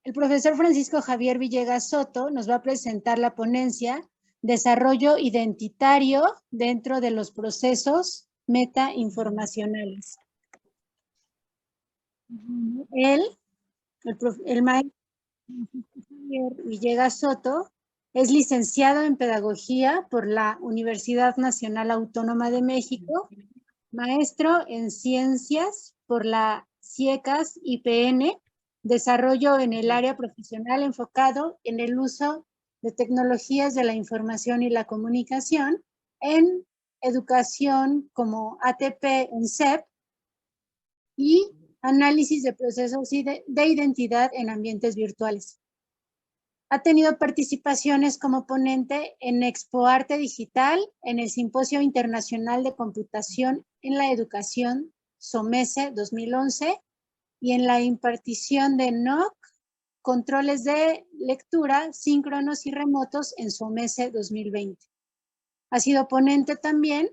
El profesor Francisco Javier Villegas Soto nos va a presentar la ponencia Desarrollo identitario dentro de los procesos metainformacionales. El maestro Javier Villegas Soto es licenciado en Pedagogía por la Universidad Nacional Autónoma de México, maestro en Ciencias por la CIECAS IPN, desarrollo en el área profesional enfocado en el uso de tecnologías de la información y la comunicación en educación como ATP en CEP y análisis de procesos de identidad en ambientes virtuales. Ha tenido participaciones como ponente en Expo Arte Digital, en el Simposio Internacional de Computación en la Educación, SOMESE 2011, y en la impartición de NOC, controles de lectura síncronos y remotos en SOMESE 2020. Ha sido ponente también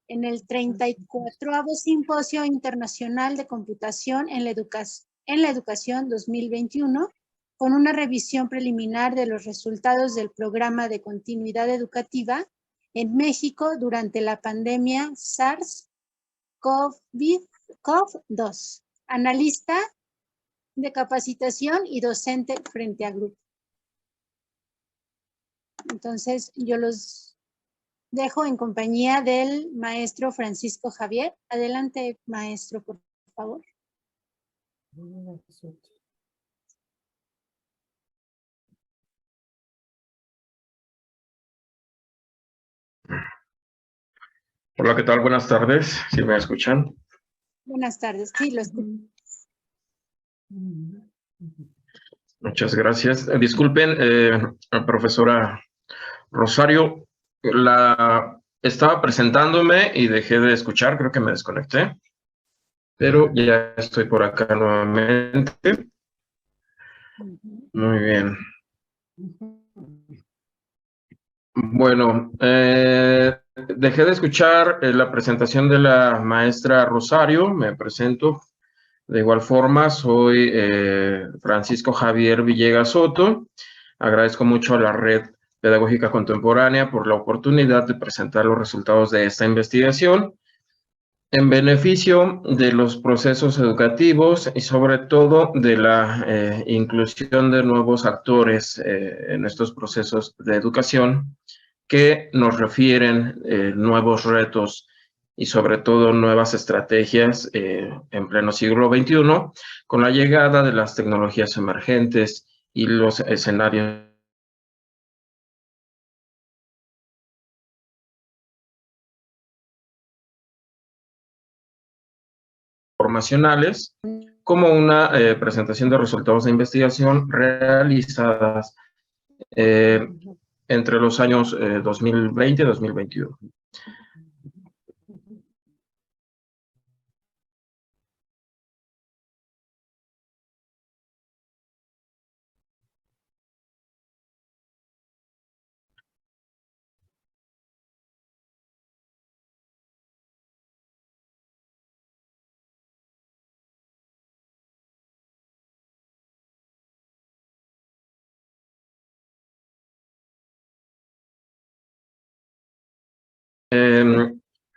en el 34º Simposio Internacional de Computación en la Educación 2021, con una revisión preliminar de los resultados del programa de continuidad educativa en México durante la pandemia SARS-CoV-2, analista de capacitación y docente frente a grupo. Entonces, yo los dejo en compañía del maestro Francisco Javier. Adelante, maestro, por favor. Hola, ¿qué tal? Buenas tardes, ¿sí me escuchan? Buenas tardes, sí, lo escucho. Muchas gracias. Disculpen, profesora Rosario, estaba presentándome y dejé de escuchar, creo que me desconecté, pero ya estoy por acá nuevamente. Muy bien. Bueno, dejé de escuchar la presentación de la maestra Rosario, me presento. De igual forma, soy Francisco Javier Villegas Soto. Agradezco mucho a la Red Pedagógica Contemporánea por la oportunidad de presentar los resultados de esta investigación en beneficio de los procesos educativos y sobre todo de la inclusión de nuevos actores en estos procesos de educación que nos refieren nuevos retos y sobre todo nuevas estrategias en pleno siglo XXI, con la llegada de las tecnologías emergentes y los escenarios informacionales, como una presentación de resultados de investigación realizadas entre los años 2020 y 2021.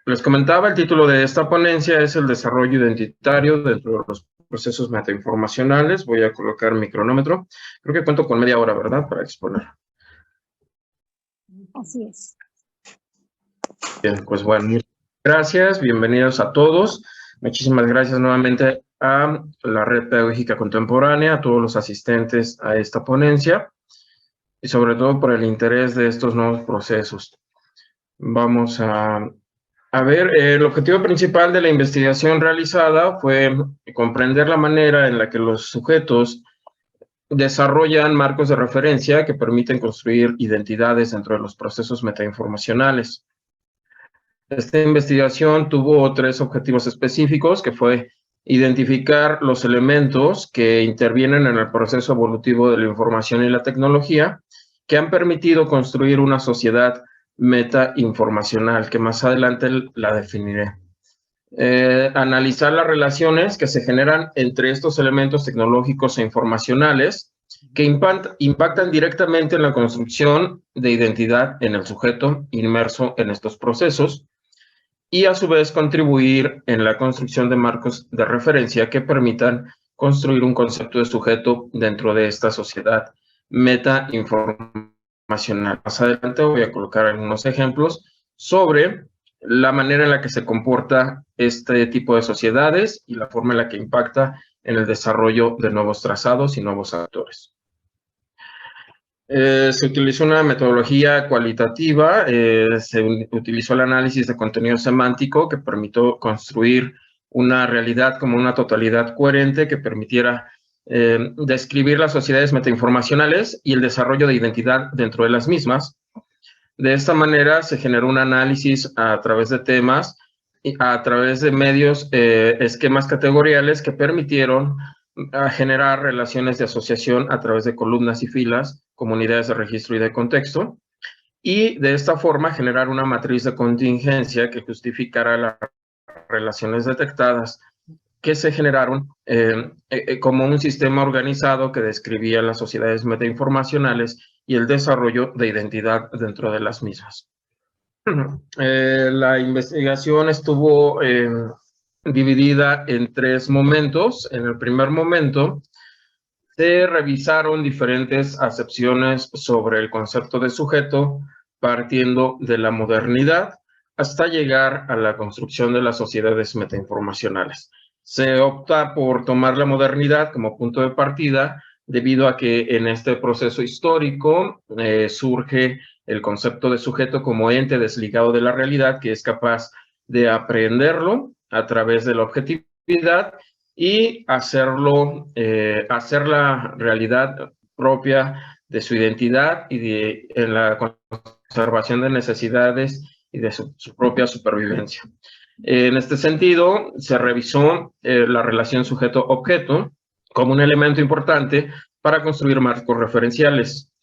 Les comentaba, el título de esta ponencia es el desarrollo identitario dentro de los procesos metainformacionales. Voy a colocar mi cronómetro. Creo que cuento con media hora, ¿verdad?, para exponer. Así es. Bien, pues bueno, muchas gracias, bienvenidos a todos. Muchísimas gracias nuevamente a la Red Pedagógica Contemporánea, a todos los asistentes a esta ponencia y sobre todo por el interés de estos nuevos procesos. Vamos a ver, el objetivo principal de la investigación realizada fue comprender la manera en la que los sujetos desarrollan marcos de referencia que permiten construir identidades dentro de los procesos metainformacionales. Esta investigación tuvo 3 objetivos específicos, que fue identificar los elementos que intervienen en el proceso evolutivo de la información y la tecnología, que han permitido construir una sociedad metainformacional, que más adelante la definiré. Analizar las relaciones que se generan entre estos elementos tecnológicos e informacionales que impactan directamente en la construcción de identidad en el sujeto inmerso en estos procesos y a su vez contribuir en la construcción de marcos de referencia que permitan construir un concepto de sujeto dentro de esta sociedad metainformacional. Más adelante voy a colocar algunos ejemplos sobre la manera en la que se comporta este tipo de sociedades y la forma en la que impacta en el desarrollo de nuevos trazados y nuevos actores. Se utilizó una metodología cualitativa, se utilizó el análisis de contenido semántico que permitió construir una realidad como una totalidad coherente que permitiera describir las sociedades metainformacionales y el desarrollo de identidad dentro de las mismas. De esta manera se generó un análisis a través de temas, a través de medios, esquemas categoriales que permitieron generar relaciones de asociación a través de columnas y filas, comunidades de registro y de contexto, y de esta forma generar una matriz de contingencia que justificara las relaciones detectadas que se generaron como un sistema organizado que describía las sociedades metainformacionales y el desarrollo de identidad dentro de las mismas. La investigación estuvo dividida en 3 momentos. En el primer momento se revisaron diferentes acepciones sobre el concepto de sujeto partiendo de la modernidad hasta llegar a la construcción de las sociedades metainformacionales. Se opta por tomar la modernidad como punto de partida debido a que en este proceso histórico surge el concepto de sujeto como ente desligado de la realidad que es capaz de aprenderlo a través de la objetividad y hacerlo, hacer la realidad propia de su identidad y en la conservación de necesidades y de su propia supervivencia. En este sentido, se revisó la relación sujeto-objeto como un elemento importante para construir marcos referenciales.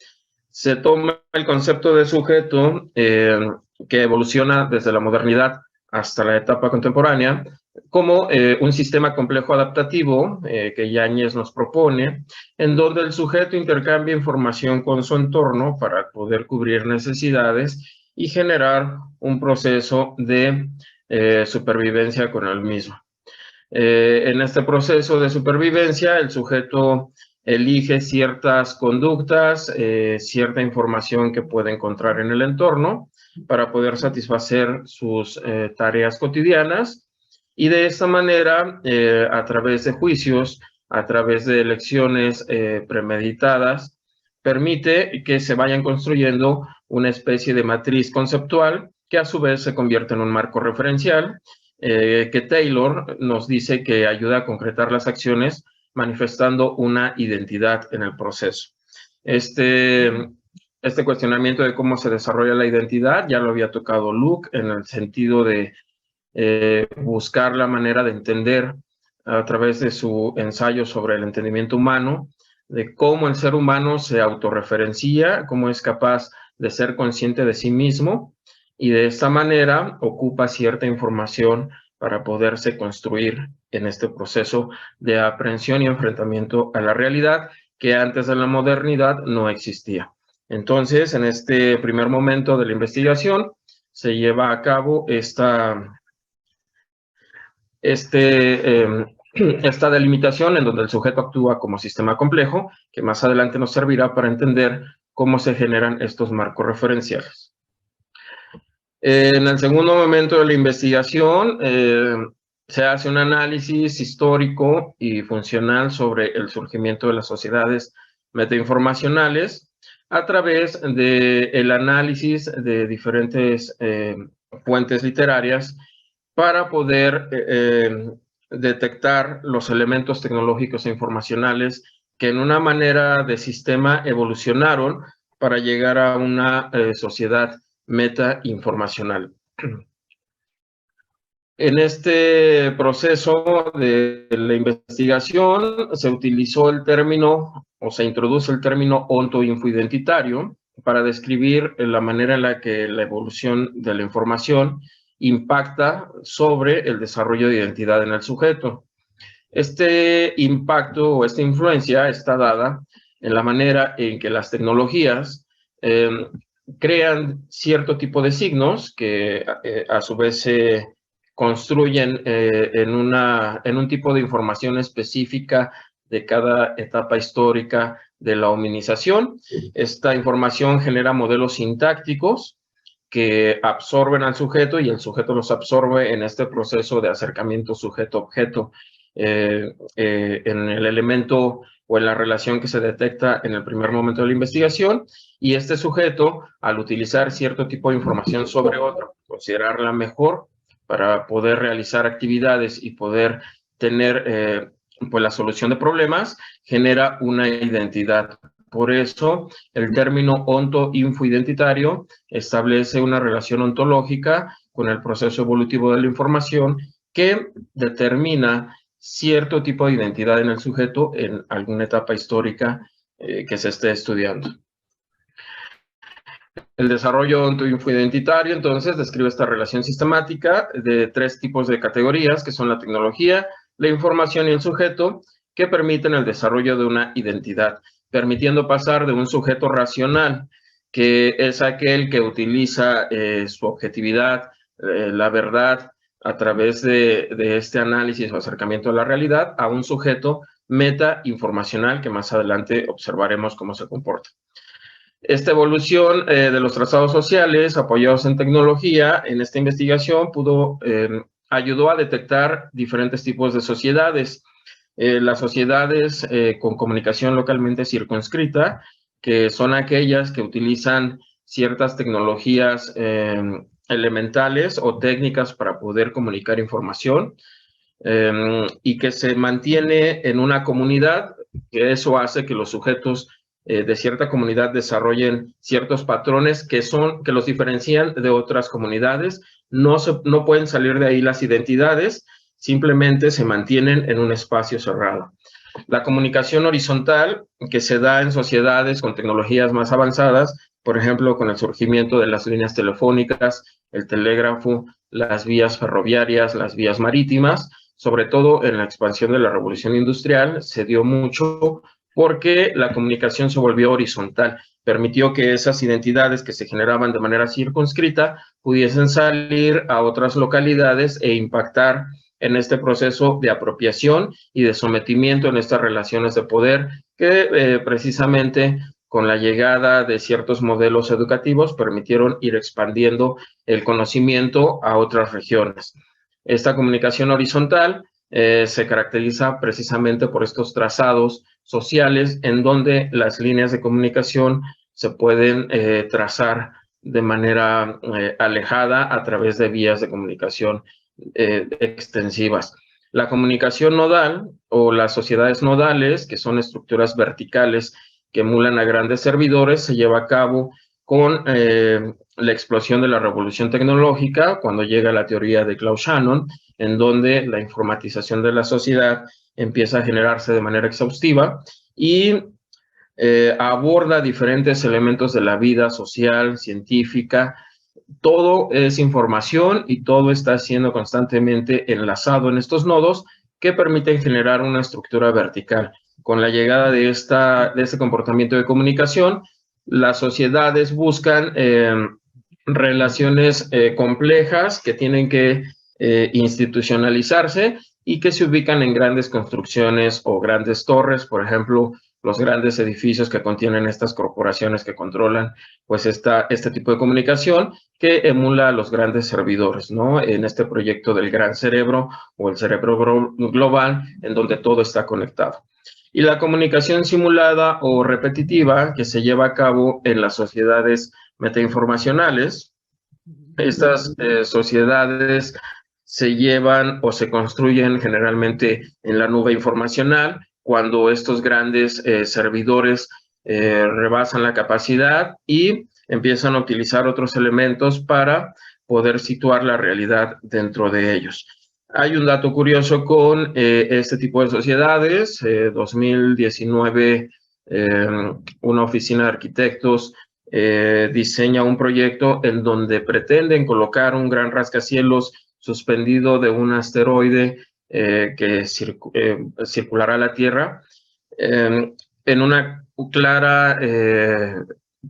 Se toma el concepto de sujeto que evoluciona desde la modernidad hasta la etapa contemporánea como un sistema complejo adaptativo que Yáñez nos propone, en donde el sujeto intercambia información con su entorno para poder cubrir necesidades y generar un proceso de supervivencia con el mismo. En este proceso de supervivencia, el sujeto elige ciertas conductas, cierta información que puede encontrar en el entorno para poder satisfacer sus tareas cotidianas y de esta manera, a través de juicios, a través de elecciones premeditadas, permite que se vayan construyendo una especie de matriz conceptual que a su vez se convierte en un marco referencial que Taylor nos dice que ayuda a concretar las acciones manifestando una identidad en el proceso. Este cuestionamiento de cómo se desarrolla la identidad ya lo había tocado Luke en el sentido de buscar la manera de entender a través de su ensayo sobre el entendimiento humano, de cómo el ser humano se autorreferencia, cómo es capaz de ser consciente de sí mismo y de esta manera ocupa cierta información para poderse construir en este proceso de aprehensión y enfrentamiento a la realidad que antes de la modernidad no existía. Entonces, en este primer momento de la investigación, se lleva a cabo esta delimitación en donde el sujeto actúa como sistema complejo, que más adelante nos servirá para entender cómo se generan estos marcos referenciales. En el segundo momento de la investigación, se hace un análisis histórico y funcional sobre el surgimiento de las sociedades metainformacionales a través del análisis de diferentes fuentes literarias para poder detectar los elementos tecnológicos e informacionales que en una manera de sistema evolucionaron para llegar a una sociedad metainformacional. En este proceso de la investigación se utilizó el término, o se introduce el término ontoinfoidentitario para describir la manera en la que la evolución de la información impacta sobre el desarrollo de identidad en el sujeto. Este impacto o esta influencia está dada en la manera en que las tecnologías crean cierto tipo de signos que a su vez se construyen en un tipo de información específica de cada etapa histórica de la hominización. Esta información genera modelos sintácticos que absorben al sujeto y el sujeto los absorbe en este proceso de acercamiento sujeto-objeto en el elemento o en la relación que se detecta en el primer momento de la investigación, y este sujeto, al utilizar cierto tipo de información sobre otro, considerarla mejor para poder realizar actividades y poder tener pues la solución de problemas, genera una identidad. Por eso, el término onto-infoidentitario establece una relación ontológica con el proceso evolutivo de la información que determina cierto tipo de identidad en el sujeto en alguna etapa histórica que se esté estudiando. El desarrollo onto-infoidentitario, entonces, describe esta relación sistemática de 3 tipos de categorías, que son la tecnología, la información y el sujeto, que permiten el desarrollo de una identidad, permitiendo pasar de un sujeto racional, que es aquel que utiliza su objetividad, la verdad, a través de este análisis o acercamiento a la realidad, a un sujeto meta-informacional, que más adelante observaremos cómo se comporta. Esta evolución de los trazados sociales apoyados en tecnología en esta investigación ayudó a detectar diferentes tipos de sociedades. Las sociedades con comunicación localmente circunscrita, que son aquellas que utilizan ciertas tecnologías elementales o técnicas para poder comunicar información y que se mantiene en una comunidad, que eso hace que los sujetos de cierta comunidad desarrollen ciertos patrones que los diferencian de otras comunidades. No pueden salir de ahí las identidades, simplemente se mantienen en un espacio cerrado. La comunicación horizontal, que se da en sociedades con tecnologías más avanzadas, por ejemplo, con el surgimiento de las líneas telefónicas, el telégrafo, las vías ferroviarias, las vías marítimas, sobre todo en la expansión de la revolución industrial, se dio mucho porque la comunicación se volvió horizontal, permitió que esas identidades que se generaban de manera circunscrita pudiesen salir a otras localidades e impactar en este proceso de apropiación y de sometimiento en estas relaciones de poder que precisamente con la llegada de ciertos modelos educativos permitieron ir expandiendo el conocimiento a otras regiones. Esta comunicación horizontal se caracteriza precisamente por estos trazados sociales en donde las líneas de comunicación se pueden trazar de manera alejada a través de vías de comunicación extensivas. La comunicación nodal o las sociedades nodales, que son estructuras verticales que emulan a grandes servidores, se lleva a cabo con la explosión de la revolución tecnológica, cuando llega la teoría de Klaus Shannon, en donde la informatización de la sociedad empieza a generarse de manera exhaustiva y aborda diferentes elementos de la vida social, científica. Todo es información y todo está siendo constantemente enlazado en estos nodos que permiten generar una estructura vertical. Con la llegada de este comportamiento de comunicación, las sociedades buscan relaciones complejas que tienen que institucionalizarse y que se ubican en grandes construcciones o grandes torres, por ejemplo, los grandes edificios que contienen estas corporaciones que controlan pues este tipo de comunicación que emula a los grandes servidores, ¿no? En este proyecto del gran cerebro o el cerebro global, en donde todo está conectado. Y la comunicación simulada o repetitiva que se lleva a cabo en las sociedades metainformacionales. Estas sociedades se llevan o se construyen generalmente en la nube informacional, cuando estos grandes servidores rebasan la capacidad y empiezan a utilizar otros elementos para poder situar la realidad dentro de ellos. Hay un dato curioso con este tipo de sociedades. 2019, una oficina de arquitectos diseña un proyecto en donde pretenden colocar un gran rascacielos suspendido de un asteroide que circulará la Tierra en una clara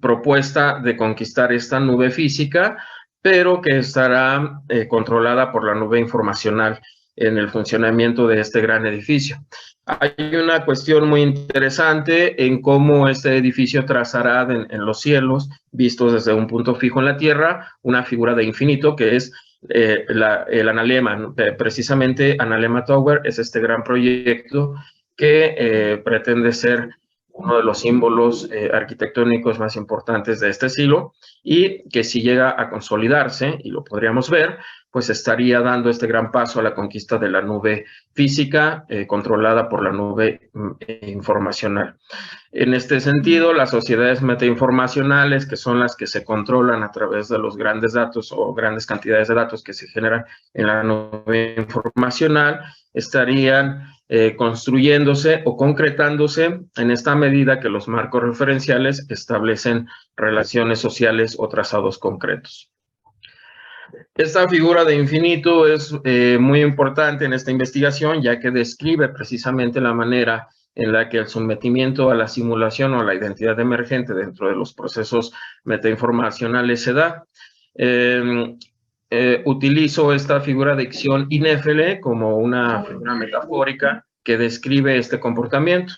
propuesta de conquistar esta nube física, pero que estará controlada por la nube informacional en el funcionamiento de este gran edificio. Hay una cuestión muy interesante en cómo este edificio trazará en los cielos, vistos desde un punto fijo en la Tierra, una figura de infinito que es el Analema, ¿no? Precisamente Analema Tower es este gran proyecto que pretende ser uno de los símbolos arquitectónicos más importantes de este siglo y que si llega a consolidarse, y lo podríamos ver, pues estaría dando este gran paso a la conquista de la nube física controlada por la nube informacional. En este sentido, las sociedades metainformacionales, que son las que se controlan a través de los grandes datos o grandes cantidades de datos que se generan en la nube informacional, estarían construyéndose o concretándose en esta medida que los marcos referenciales establecen relaciones sociales o trazados concretos. Esta figura de infinito es muy importante en esta investigación, ya que describe precisamente la manera en la que el sometimiento a la simulación o a la identidad emergente dentro de los procesos metainformacionales se da. Utilizo esta figura de Ixión y Néfele como una figura metafórica que describe este comportamiento.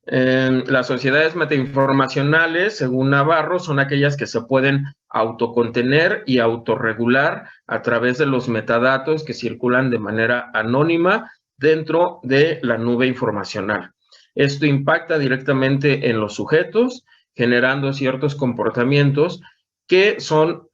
Las sociedades metainformacionales, según Navarro, son aquellas que se pueden autocontener y autorregular a través de los metadatos que circulan de manera anónima dentro de la nube informacional. Esto impacta directamente en los sujetos, generando ciertos comportamientos que son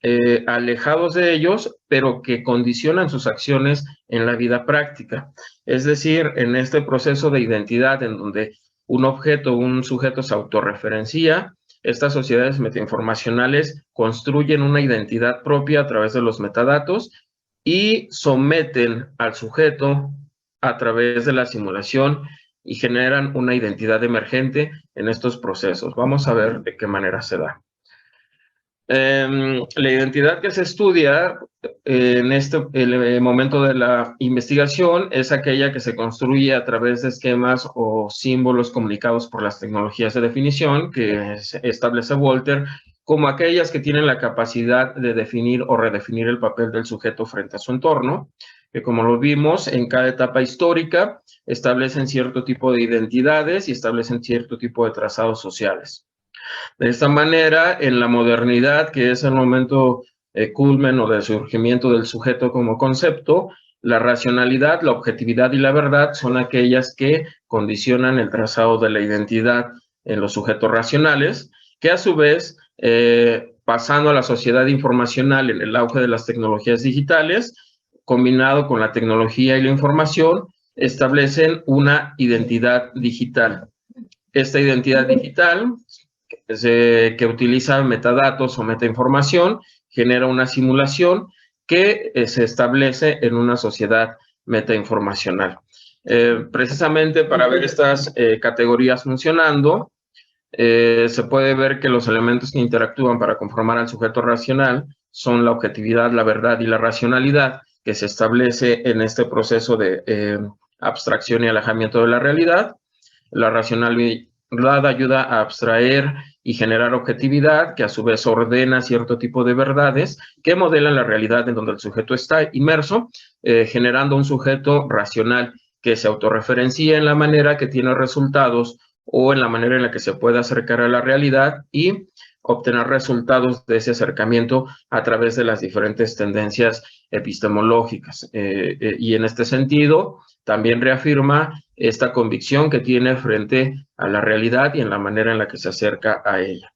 alejados de ellos, pero que condicionan sus acciones en la vida práctica. Es decir, en este proceso de identidad en donde un objeto, un sujeto se autorreferencia, estas sociedades metainformacionales construyen una identidad propia a través de los metadatos y someten al sujeto a través de la simulación y generan una identidad emergente en estos procesos. Vamos a ver de qué manera se da. La identidad que se estudia en el momento de la investigación es aquella que se construye a través de esquemas o símbolos comunicados por las tecnologías de definición que establece Walter, como aquellas que tienen la capacidad de definir o redefinir el papel del sujeto frente a su entorno, que como lo vimos en cada etapa histórica establecen cierto tipo de identidades y establecen cierto tipo de trazados sociales. De esta manera, en la modernidad, que es el momento culmen o del surgimiento del sujeto como concepto, la racionalidad, la objetividad y la verdad son aquellas que condicionan el trazado de la identidad en los sujetos racionales, que a su vez, pasando a la sociedad informacional en el auge de las tecnologías digitales, combinado con la tecnología y la información, establecen una identidad digital. Esta identidad digital que utiliza metadatos o metainformación, genera una simulación que se establece en una sociedad metainformacional. Precisamente para ver estas categorías funcionando, se puede ver que los elementos que interactúan para conformar al sujeto racional son la objetividad, la verdad y la racionalidad que se establece en este proceso de abstracción y alejamiento de la realidad. La racionalidad ayuda a abstraer y generar objetividad, que a su vez ordena cierto tipo de verdades que modelan la realidad en donde el sujeto está inmerso, generando un sujeto racional que se autorreferencia en la manera que tiene resultados o en la manera en la que se puede acercar a la realidad y obtener resultados de ese acercamiento a través de las diferentes tendencias epistemológicas. Y en este sentido, también reafirma esta convicción que tiene frente a la realidad y en la manera en la que se acerca a ella,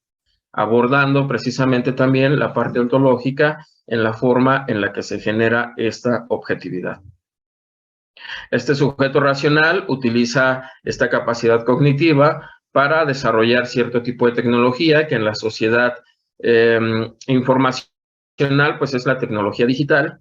abordando precisamente también la parte ontológica en la forma en la que se genera esta objetividad. Este sujeto racional utiliza esta capacidad cognitiva para desarrollar cierto tipo de tecnología que en la sociedad informacional pues es la tecnología digital,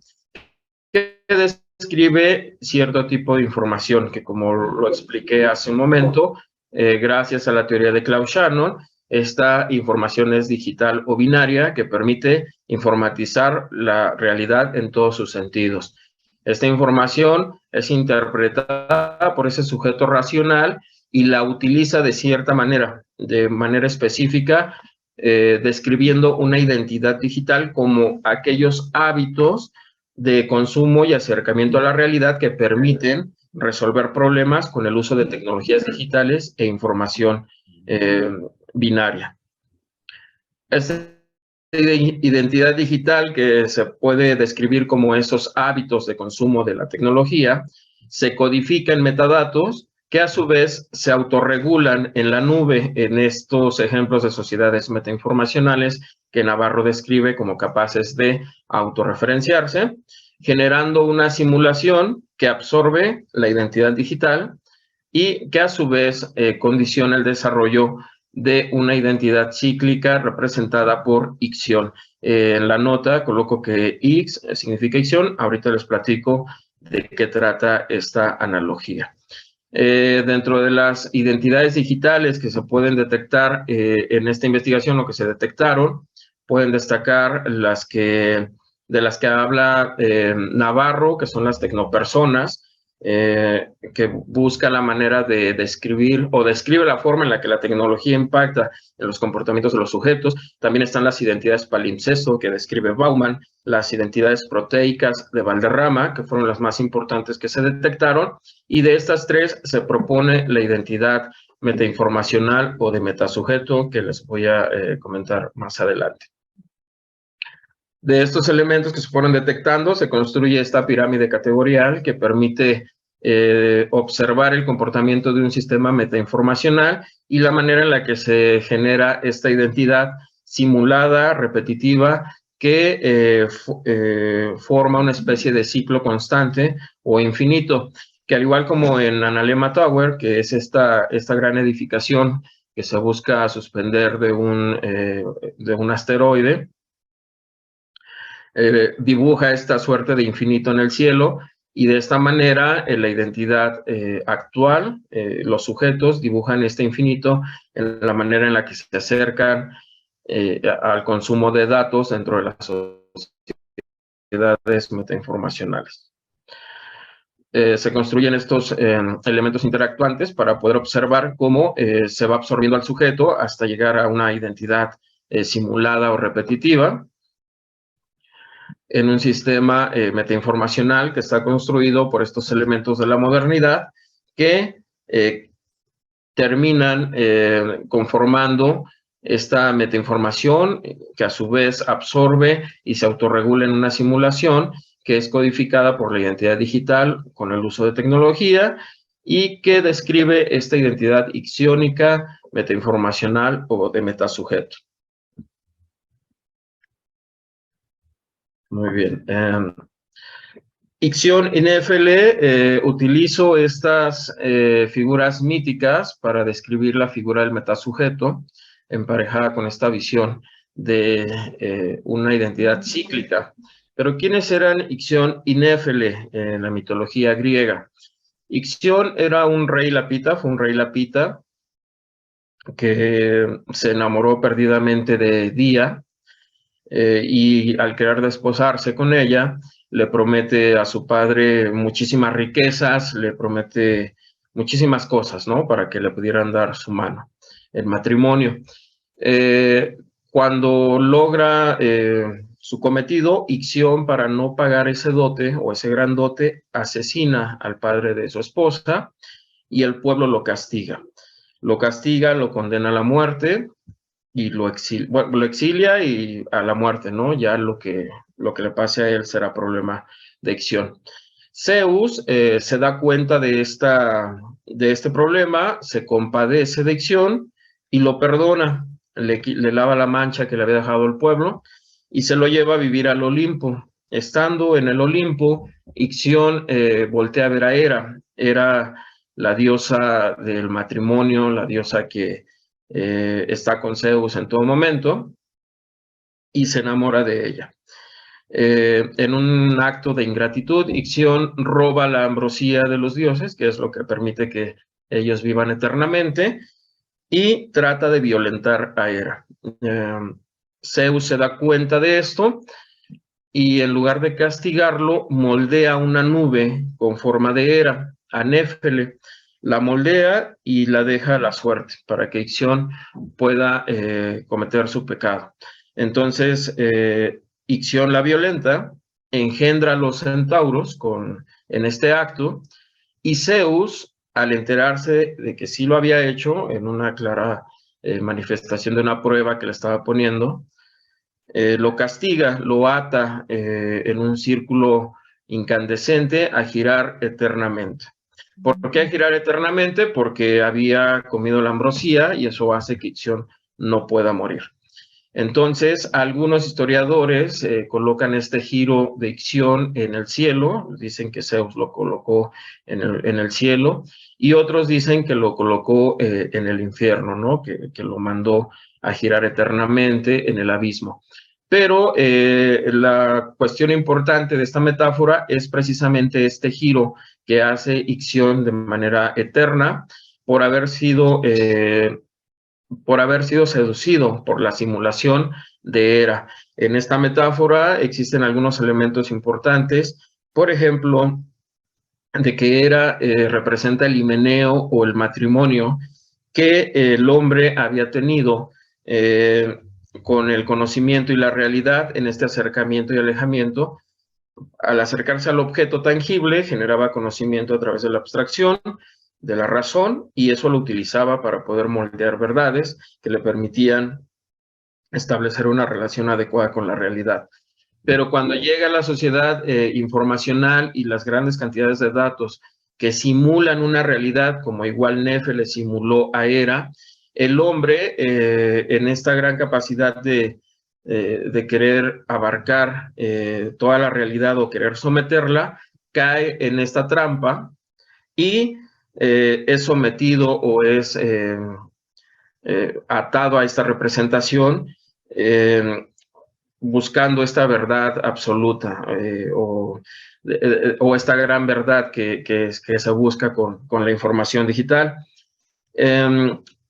que describe cierto tipo de información que, como lo expliqué hace un momento, gracias a la teoría de Klaus Shannon, esta información es digital o binaria que permite informatizar la realidad en todos sus sentidos. Esta información es interpretada por ese sujeto racional y la utiliza de cierta manera, de manera específica, describiendo una identidad digital como aquellos hábitos de consumo y acercamiento a la realidad que permiten resolver problemas con el uso de tecnologías digitales e información binaria. Esta identidad digital, que se puede describir como esos hábitos de consumo de la tecnología, se codifica en metadatos que a su vez se autorregulan en la nube en estos ejemplos de sociedades metainformacionales que Navarro describe como capaces de autorreferenciarse, generando una simulación que absorbe la identidad digital y que a su vez condiciona el desarrollo de una identidad cíclica representada por icción. En la nota coloco que X significa icción. Ahorita les platico de qué trata esta analogía. Dentro de las identidades digitales que se pueden detectar en esta investigación, lo que se detectaron, pueden destacar de las que habla Navarro, que son las tecnopersonas, que busca la manera de describir o describe la forma en la que la tecnología impacta en los comportamientos de los sujetos. También están las identidades palimpsesto, que describe Bauman, las identidades proteicas de Valderrama, que fueron las más importantes que se detectaron, y de estas tres se propone la identidad metainformacional o de metasujeto, que les voy a comentar más adelante. De estos elementos que se fueron detectando, se construye esta pirámide categorial que permite observar el comportamiento de un sistema metainformacional y la manera en la que se genera esta identidad simulada, repetitiva, que forma una especie de ciclo constante o infinito, que al igual como en Analemma Tower, que es esta gran edificación que se busca suspender de un asteroide, dibuja esta suerte de infinito en el cielo, y de esta manera la identidad actual, los sujetos dibujan este infinito en la manera en la que se acercan al consumo de datos dentro de las sociedades metainformacionales. Se construyen estos elementos interactuantes para poder observar cómo se va absorbiendo al sujeto hasta llegar a una identidad simulada o repetitiva, en un sistema metainformacional que está construido por estos elementos de la modernidad que terminan conformando esta metainformación que a su vez absorbe y se autorregula en una simulación que es codificada por la identidad digital con el uso de tecnología y que describe esta identidad ixiónica, metainformacional o de metasujeto. Muy bien. Icción NFL, utilizo estas figuras míticas para describir la figura del metasujeto, emparejada con esta visión de una identidad cíclica. Pero ¿quiénes eran Icción y Néfele en la mitología griega? Icción era un rey lapita, fue un rey lapita que se enamoró perdidamente de Día, y al querer desposarse con ella, le promete a su padre muchísimas riquezas, le promete muchísimas cosas, ¿no? Para que le pudieran dar su mano en matrimonio. Cuando logra su cometido, Ixión, para no pagar ese dote o ese gran dote, asesina al padre de su esposa y el pueblo lo castiga. Lo castiga, lo condena a la muerte y lo exilia y a la muerte, ¿no? Ya lo que le pase a él será problema de Ixión. Zeus se da cuenta de este problema, se compadece de Ixión y lo perdona, le lava la mancha que le había dejado el pueblo y se lo lleva a vivir al Olimpo. Estando en el Olimpo, Ixión voltea a ver a Hera. Hera, la diosa del matrimonio, la diosa que está con Zeus en todo momento, y se enamora de ella. En un acto de ingratitud, Ixión roba la ambrosía de los dioses, que es lo que permite que ellos vivan eternamente, y trata de violentar a Hera. Zeus se da cuenta de esto y en lugar de castigarlo, moldea una nube con forma de Hera, a Néfele. la moldea y la deja a la suerte para que Ixión pueda cometer su pecado. Entonces, Ixión la violenta, engendra a los centauros en este acto, y Zeus, al enterarse de que sí lo había hecho, en una clara manifestación de una prueba que le estaba poniendo, lo castiga, lo ata en un círculo incandescente a girar eternamente. ¿Por qué girar eternamente? Porque había comido la ambrosía y eso hace que Ixión no pueda morir. Entonces, algunos historiadores colocan este giro de Ixión en el cielo, dicen que Zeus lo colocó en el cielo, y otros dicen que lo colocó en el infierno, ¿no? Que lo mandó a girar eternamente en el abismo. Pero la cuestión importante de esta metáfora es precisamente este giro que hace Ixión de manera eterna por haber sido seducido por la simulación de Hera. En esta metáfora existen algunos elementos importantes, por ejemplo, de que Hera representa el himeneo o el matrimonio que el hombre había tenido con el conocimiento y la realidad en este acercamiento y alejamiento. Al acercarse al objeto tangible, generaba conocimiento a través de la abstracción, de la razón, y eso lo utilizaba para poder moldear verdades que le permitían establecer una relación adecuada con la realidad. Pero cuando llega la sociedad informacional y las grandes cantidades de datos que simulan una realidad, como igual Nefe le simuló a Hera, el hombre, en esta gran capacidad de querer abarcar toda la realidad o querer someterla, cae en esta trampa y es sometido o es atado a esta representación buscando esta verdad absoluta o esta gran verdad que se busca con la información digital.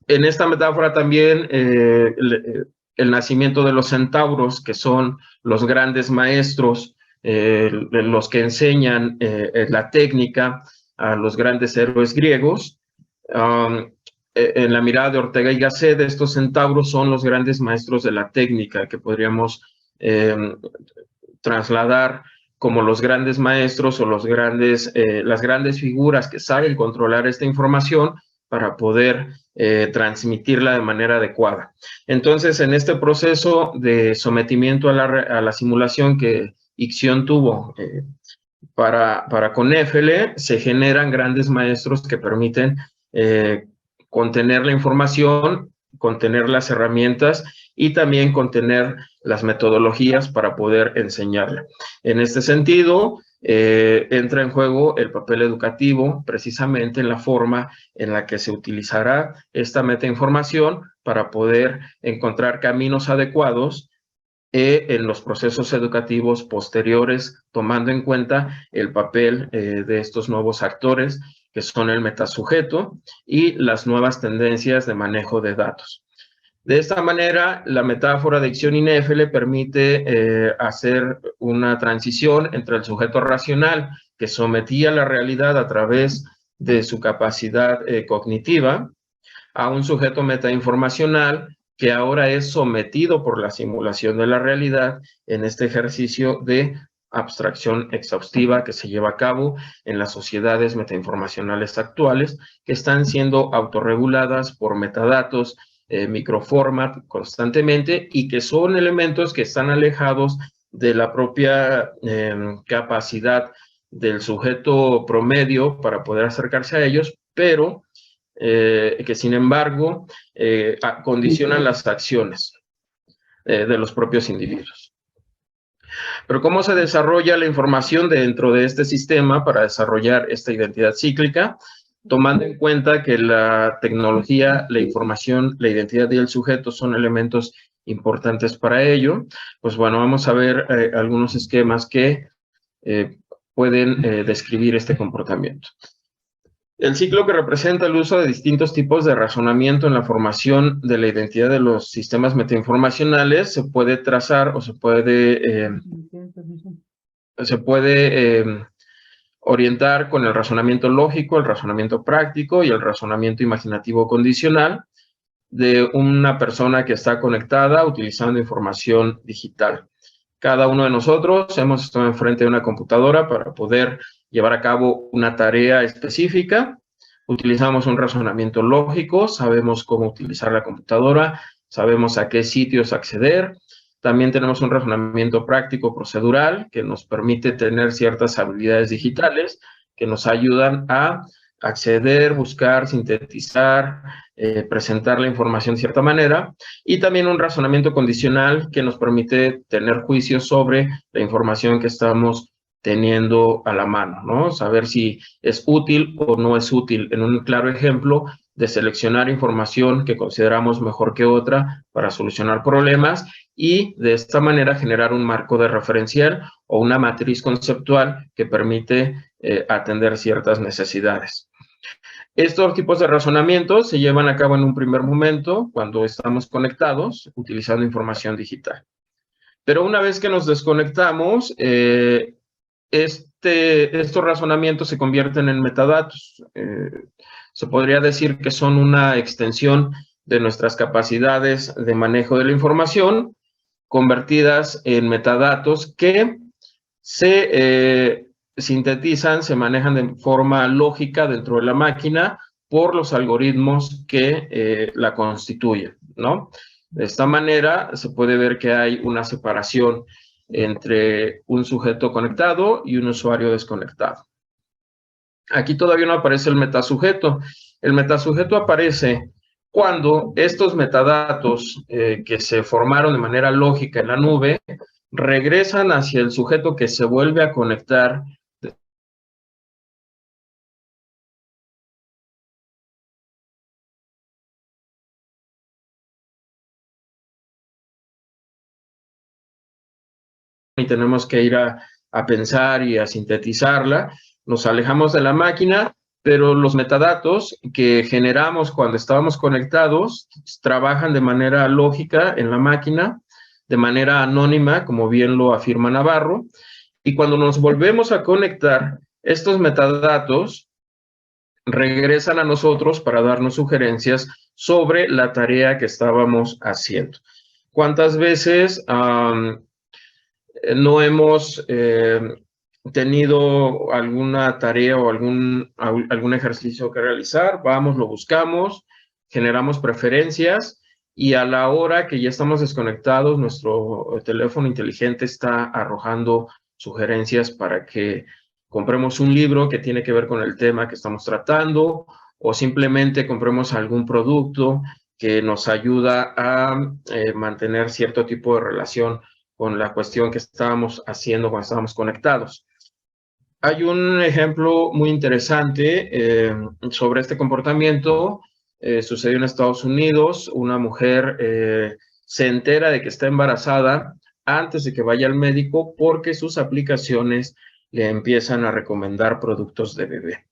En esta metáfora también el nacimiento de los centauros, que son los grandes maestros, los que enseñan la técnica a los grandes héroes griegos. En la mirada de Ortega y Gasset, estos centauros son los grandes maestros de la técnica, que podríamos trasladar como los grandes maestros o las grandes figuras que saben controlar esta información para poder transmitirla de manera adecuada. Entonces, en este proceso de sometimiento a la simulación que Ixión tuvo para con Néfele, se generan grandes maestros que permiten contener la información, contener las herramientas y también contener las metodologías para poder enseñarla. En este sentido, entra en juego el papel educativo, precisamente en la forma en la que se utilizará esta metainformación para poder encontrar caminos adecuados en los procesos educativos posteriores, tomando en cuenta el papel de estos nuevos actores, que son el metasujeto y las nuevas tendencias de manejo de datos. De esta manera, la metáfora de Ixión y Néfele permite hacer una transición entre el sujeto racional, que sometía la realidad a través de su capacidad cognitiva, a un sujeto metainformacional que ahora es sometido por la simulación de la realidad en este ejercicio de abstracción exhaustiva que se lleva a cabo en las sociedades metainformacionales actuales, que están siendo autorreguladas por metadatos, microformat constantemente, y que son elementos que están alejados de la propia capacidad del sujeto promedio para poder acercarse a ellos, pero que sin embargo condicionan las acciones de los propios individuos. Pero ¿cómo se desarrolla la información dentro de este sistema para desarrollar esta identidad cíclica? Tomando en cuenta que la tecnología, la información, la identidad y el sujeto son elementos importantes para ello, pues bueno, vamos a ver algunos esquemas que pueden describir este comportamiento. El ciclo que representa el uso de distintos tipos de razonamiento en la formación de la identidad de los sistemas metainformacionales se puede trazar o se puede orientar con el razonamiento lógico, el razonamiento práctico y el razonamiento imaginativo condicional de una persona que está conectada utilizando información digital. Cada uno de nosotros hemos estado enfrente de una computadora para poder llevar a cabo una tarea específica. Utilizamos un razonamiento lógico, sabemos cómo utilizar la computadora, sabemos a qué sitios acceder. También tenemos un razonamiento práctico procedural que nos permite tener ciertas habilidades digitales que nos ayudan a acceder, buscar, sintetizar, presentar la información de cierta manera, y también un razonamiento condicional que nos permite tener juicios sobre la información que estamos teniendo a la mano, ¿no? Saber si es útil o no es útil. En un claro ejemplo de seleccionar información que consideramos mejor que otra para solucionar problemas y de esta manera generar un marco de referencial o una matriz conceptual que permite atender ciertas necesidades. Estos tipos de razonamientos se llevan a cabo en un primer momento cuando estamos conectados utilizando información digital. Pero una vez que nos desconectamos, estos razonamientos se convierten en metadatos. Se podría decir que son una extensión de nuestras capacidades de manejo de la información, convertidas en metadatos que se sintetizan, se manejan de forma lógica dentro de la máquina por los algoritmos que la constituyen, ¿no? De esta manera se puede ver que hay una separación entre un sujeto conectado y un usuario desconectado. Aquí todavía no aparece el metasujeto. El metasujeto aparece cuando estos metadatos que se formaron de manera lógica en la nube regresan hacia el sujeto que se vuelve a conectar. Y tenemos que ir a pensar y a sintetizarla. Nos alejamos de la máquina, pero los metadatos que generamos cuando estábamos conectados trabajan de manera lógica en la máquina, de manera anónima, como bien lo afirma Navarro, y cuando nos volvemos a conectar, estos metadatos regresan a nosotros para darnos sugerencias sobre la tarea que estábamos haciendo. ¿Cuántas veces no hemos tenido alguna tarea o algún ejercicio que realizar? Vamos, lo buscamos, generamos preferencias y a la hora que ya estamos desconectados, nuestro teléfono inteligente está arrojando sugerencias para que compremos un libro que tiene que ver con el tema que estamos tratando o simplemente compremos algún producto que nos ayuda a mantener cierto tipo de relación con la cuestión que estábamos haciendo cuando estábamos conectados. Hay un ejemplo muy interesante sobre este comportamiento. Sucedió en Estados Unidos. Una mujer se entera de que está embarazada antes de que vaya al médico porque sus aplicaciones le empiezan a recomendar productos de bebé.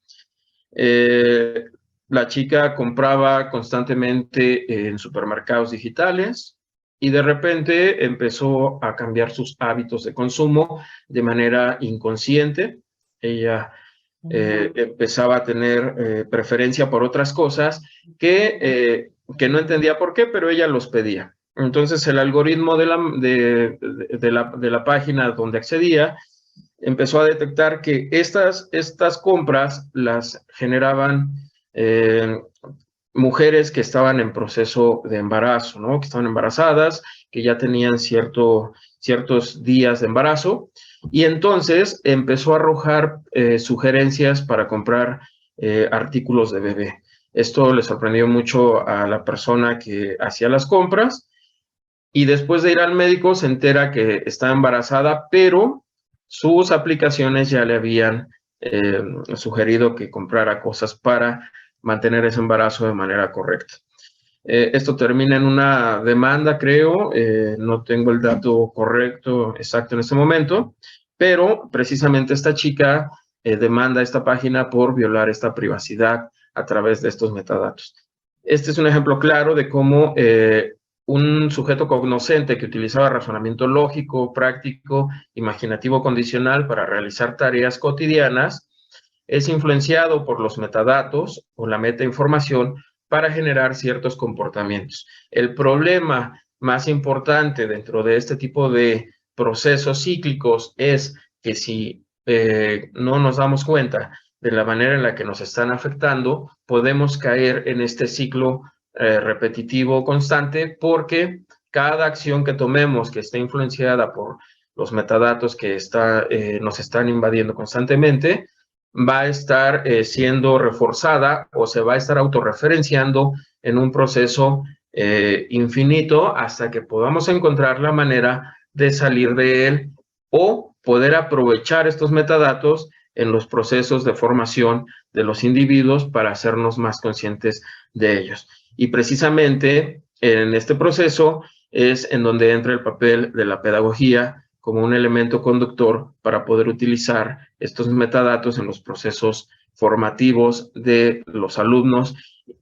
La chica compraba constantemente en supermercados digitales y de repente empezó a cambiar sus hábitos de consumo de manera inconsciente. Ella empezaba a tener preferencia por otras cosas que no entendía por qué, pero ella los pedía. Entonces el algoritmo de la página donde accedía empezó a detectar que estas compras las generaban mujeres que estaban en proceso de embarazo, ¿no? Que estaban embarazadas, que ya tenían ciertos días de embarazo, y entonces empezó a arrojar sugerencias para comprar artículos de bebé. Esto le sorprendió mucho a la persona que hacía las compras, y después de ir al médico se entera que está embarazada, pero sus aplicaciones ya le habían sugerido que comprara cosas para mantener ese embarazo de manera correcta. Esto termina en una demanda, creo, no tengo el dato correcto, exacto en este momento, pero precisamente esta chica demanda esta página por violar esta privacidad a través de estos metadatos. Este es un ejemplo claro de cómo un sujeto cognoscente que utilizaba razonamiento lógico, práctico, imaginativo condicional para realizar tareas cotidianas, es influenciado por los metadatos o la metainformación para generar ciertos comportamientos. El problema más importante dentro de este tipo de procesos cíclicos es que si no nos damos cuenta de la manera en la que nos están afectando, podemos caer en este ciclo repetitivo constante, porque cada acción que tomemos que esté influenciada por los metadatos que nos están invadiendo constantemente, va a estar siendo reforzada o se va a estar autorreferenciando en un proceso infinito hasta que podamos encontrar la manera de salir de él o poder aprovechar estos metadatos en los procesos de formación de los individuos para hacernos más conscientes de ellos. Y precisamente en este proceso es en donde entra el papel de la pedagogía como un elemento conductor para poder utilizar estos metadatos en los procesos formativos de los alumnos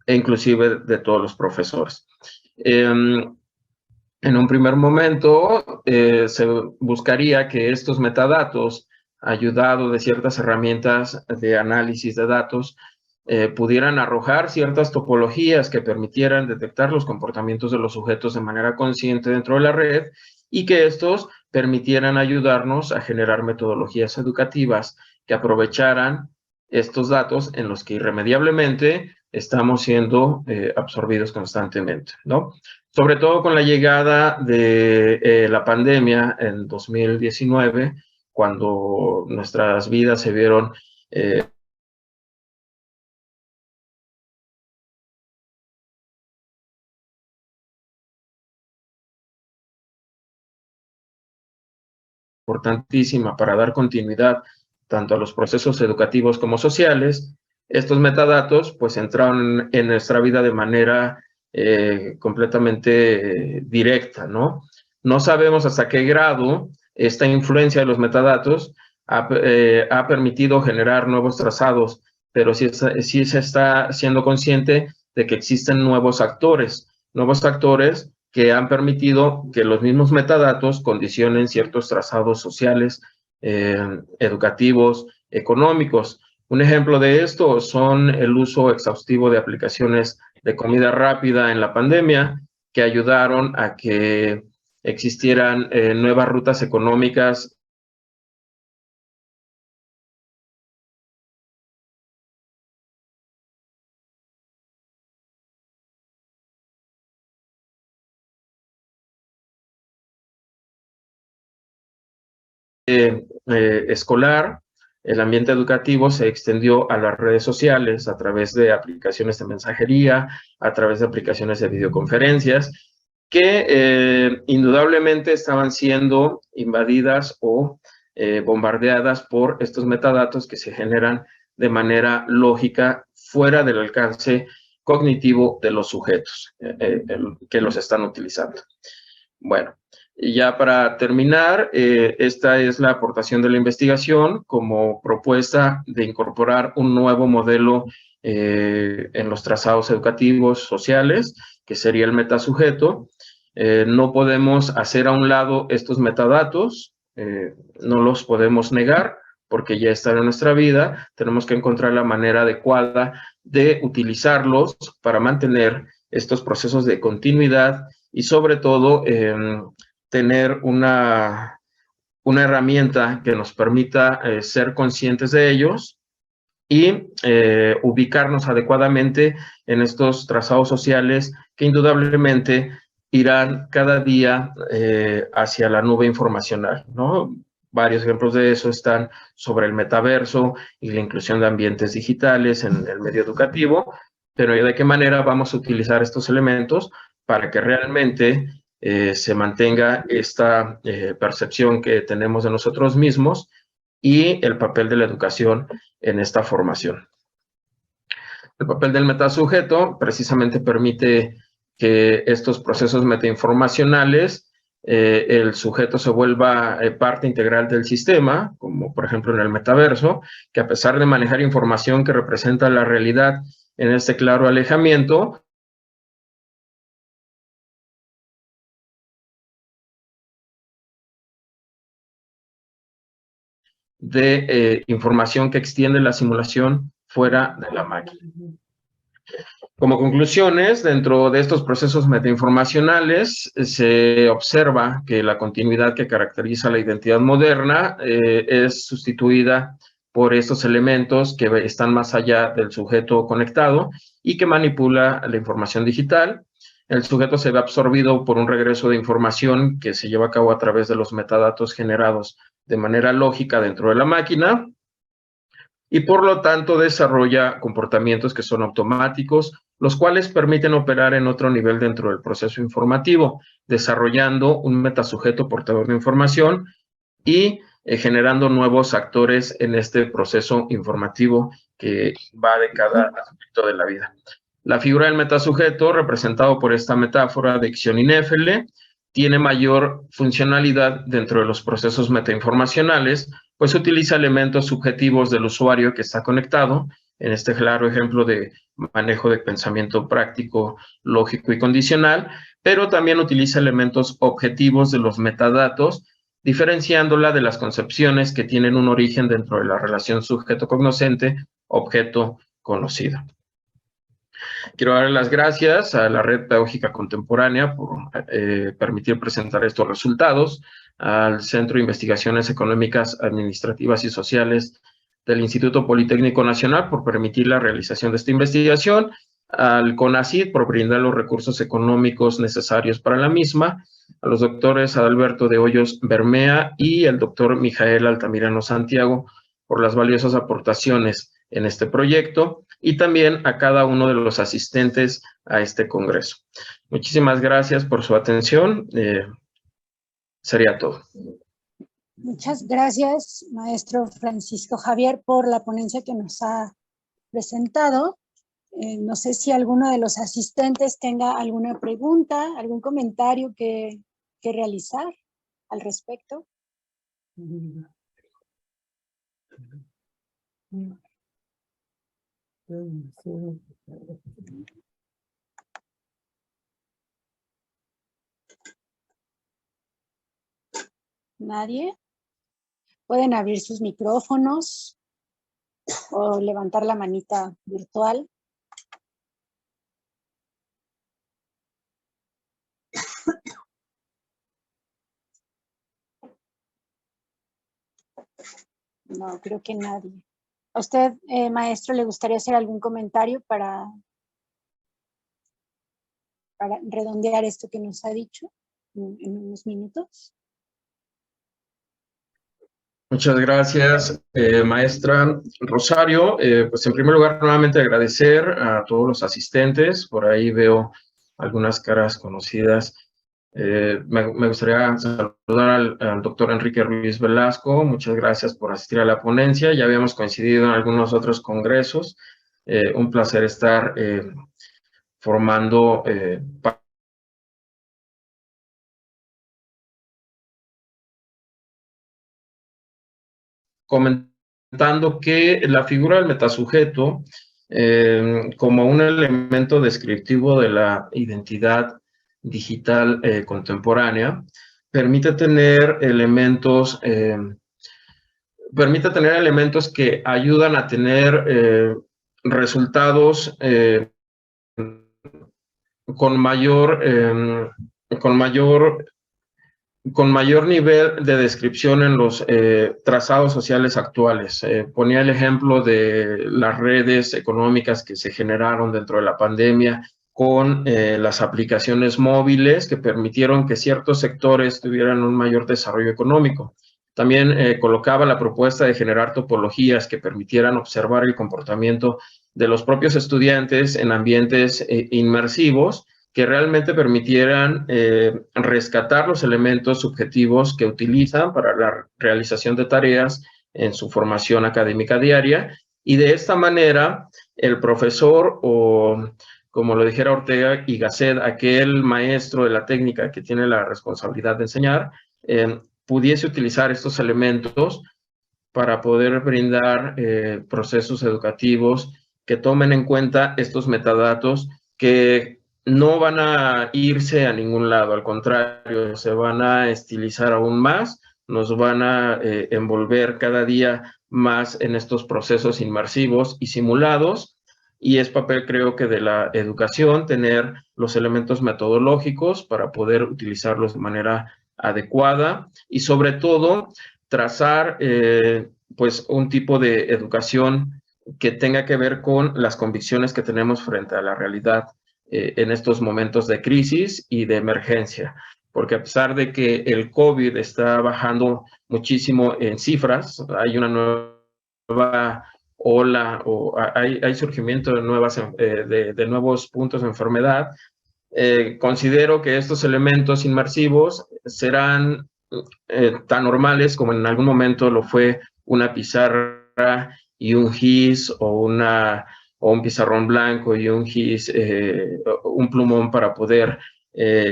e inclusive de todos los profesores. En un primer momento, se buscaría que estos metadatos, ayudado de ciertas herramientas de análisis de datos, pudieran arrojar ciertas topologías que permitieran detectar los comportamientos de los sujetos de manera consciente dentro de la red y que estos permitieran ayudarnos a generar metodologías educativas que aprovecharan estos datos en los que irremediablemente estamos siendo absorbidos constantemente, ¿no? Sobre todo con la llegada de la pandemia en 2019, cuando nuestras vidas se vieron importantísima para dar continuidad tanto a los procesos educativos como sociales, estos metadatos pues entraron en nuestra vida de manera completamente directa, ¿no? No sabemos hasta qué grado esta influencia de los metadatos ha permitido generar nuevos trazados, pero sí se está siendo consciente de que existen nuevos actores que han permitido que los mismos metadatos condicionen ciertos trazados sociales, educativos, económicos. Un ejemplo de esto son el uso exhaustivo de aplicaciones de comida rápida en la pandemia, que ayudaron a que existieran nuevas rutas económicas escolar. El ambiente educativo se extendió a las redes sociales a través de aplicaciones de mensajería, a través de aplicaciones de videoconferencias, que indudablemente estaban siendo invadidas o bombardeadas por estos metadatos que se generan de manera lógica fuera del alcance cognitivo de los sujetos que los están utilizando. Bueno, y ya para terminar, esta es la aportación de la investigación como propuesta de incorporar un nuevo modelo en los trazados educativos sociales, que sería el metasujeto. No podemos hacer a un lado estos metadatos, no los podemos negar porque ya están en nuestra vida. Tenemos que encontrar la manera adecuada de utilizarlos para mantener estos procesos de continuidad y sobre todo tener una herramienta que nos permita ser conscientes de ellos y ubicarnos adecuadamente en estos trazados sociales que indudablemente irán cada día hacia la nube informacional, ¿no? Varios ejemplos de eso están sobre el metaverso y la inclusión de ambientes digitales en el medio educativo, pero ¿de qué manera vamos a utilizar estos elementos para que realmente se mantenga esta percepción que tenemos de nosotros mismos y el papel de la educación en esta formación? El papel del metasujeto precisamente permite que estos procesos metainformacionales, el sujeto se vuelva parte integral del sistema, como por ejemplo en el metaverso, que a pesar de manejar información que representa la realidad en este claro alejamiento, de información que extiende la simulación fuera de la máquina. Como conclusiones, dentro de estos procesos metainformacionales se observa que la continuidad que caracteriza la identidad moderna es sustituida por estos elementos que están más allá del sujeto conectado y que manipula la información digital. El sujeto se ve absorbido por un regreso de información que se lleva a cabo a través de los metadatos generados de manera lógica dentro de la máquina y por lo tanto desarrolla comportamientos que son automáticos, los cuales permiten operar en otro nivel dentro del proceso informativo, desarrollando un metasujeto portador de información y generando nuevos actores en este proceso informativo que va de cada aspecto de la vida. La figura del metasujeto, representado por esta metáfora de Ixion-Inefele, tiene mayor funcionalidad dentro de los procesos metainformacionales, pues utiliza elementos subjetivos del usuario que está conectado, en este claro ejemplo de manejo de pensamiento práctico, lógico y condicional, pero también utiliza elementos objetivos de los metadatos, diferenciándola de las concepciones que tienen un origen dentro de la relación sujeto-cognoscente, objeto-conocido. Quiero dar las gracias a la Red Pedagógica Contemporánea por permitir presentar estos resultados, al Centro de Investigaciones Económicas, Administrativas y Sociales del Instituto Politécnico Nacional por permitir la realización de esta investigación, al CONACYT por brindar los recursos económicos necesarios para la misma, a los doctores Adalberto de Hoyos Bermea y el doctor Mijael Altamirano Santiago por las valiosas aportaciones en este proyecto, y también a cada uno de los asistentes a este congreso. Muchísimas gracias por su atención. Sería todo. Muchas gracias, maestro Francisco Javier, por la ponencia que nos ha presentado. No sé si alguno de los asistentes tenga alguna pregunta, algún comentario que realizar al respecto. ¿Nadie? Pueden abrir sus micrófonos o levantar la manita virtual. No, creo que nadie. ¿A usted, maestro, le gustaría hacer algún comentario para redondear esto que nos ha dicho en unos minutos? Muchas gracias, maestra Rosario. Pues en primer lugar, nuevamente agradecer a todos los asistentes. Por ahí veo algunas caras conocidas. Me gustaría saludar al doctor Enrique Ruiz Velasco. Muchas gracias por asistir a la ponencia. Ya habíamos coincidido en algunos otros congresos. Un placer estar formando comentando que la figura del metasujeto, como un elemento descriptivo de la identidad digital contemporánea, permite tener elementos que ayudan a tener resultados con mayor nivel de descripción en los trazados sociales actuales. Ponía el ejemplo de las redes económicas que se generaron dentro de la pandemia con las aplicaciones móviles que permitieron que ciertos sectores tuvieran un mayor desarrollo económico. También colocaba la propuesta de generar topologías que permitieran observar el comportamiento de los propios estudiantes en ambientes inmersivos que realmente permitieran rescatar los elementos subjetivos que utilizan para la realización de tareas en su formación académica diaria, y de esta manera el profesor, o como lo dijera Ortega y Gasset, aquel maestro de la técnica que tiene la responsabilidad de enseñar, pudiese utilizar estos elementos para poder brindar procesos educativos que tomen en cuenta estos metadatos que no van a irse a ningún lado, al contrario, se van a estilizar aún más nos van a envolver cada día más en estos procesos inmersivos y simulados, y es papel, creo que, de la educación tener los elementos metodológicos para poder utilizarlos de manera adecuada y, sobre todo, trazar pues un tipo de educación que tenga que ver con las convicciones que tenemos frente a la realidad en estos momentos de crisis y de emergencia. Porque a pesar de que el COVID está bajando muchísimo en cifras, hay una nueva ola o hay surgimiento de, de nuevos puntos de enfermedad. Considero que estos elementos inmersivos serán tan normales como en algún momento lo fue una pizarra y un gis o un pizarrón blanco y un gis, un plumón para poder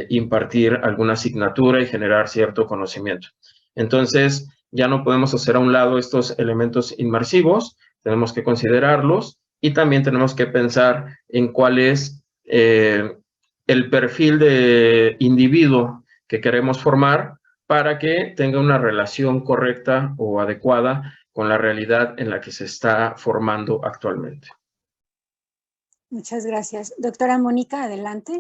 impartir alguna asignatura y generar cierto conocimiento. Entonces, ya no podemos hacer a un lado estos elementos inmersivos, tenemos que considerarlos y también tenemos que pensar en cuál es el perfil de individuo que queremos formar para que tenga una relación correcta o adecuada con la realidad en la que se está formando actualmente. Muchas gracias. Doctora Mónica, adelante.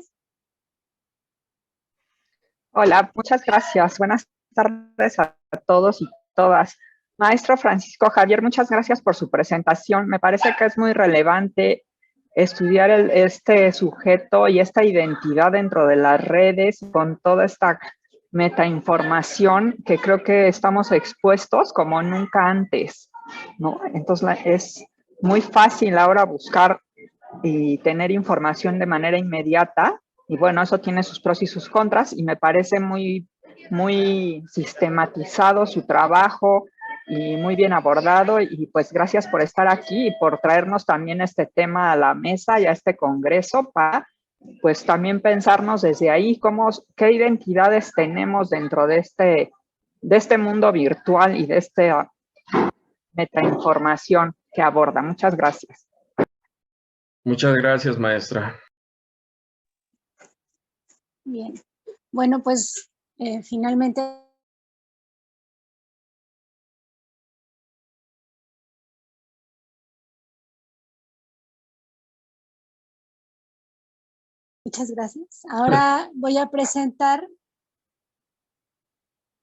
Hola, muchas gracias. Buenas tardes a todos y todas. Maestro Francisco Javier, muchas gracias por su presentación. Me parece que es muy relevante estudiar este sujeto y esta identidad dentro de las redes con toda esta metainformación que creo que estamos expuestos como nunca antes, ¿no? Entonces es muy fácil ahora buscar y tener información de manera inmediata, y bueno, eso tiene sus pros y sus contras, y me parece muy sistematizado su trabajo y muy bien abordado, y pues gracias por estar aquí y por traernos también este tema a la mesa y a este congreso para pues también pensarnos desde ahí qué identidades tenemos dentro de este mundo virtual y de esta metainformación que aborda. Muchas gracias. Muchas gracias, maestra. Bien. Bueno, pues finalmente muchas gracias. Ahora voy a presentar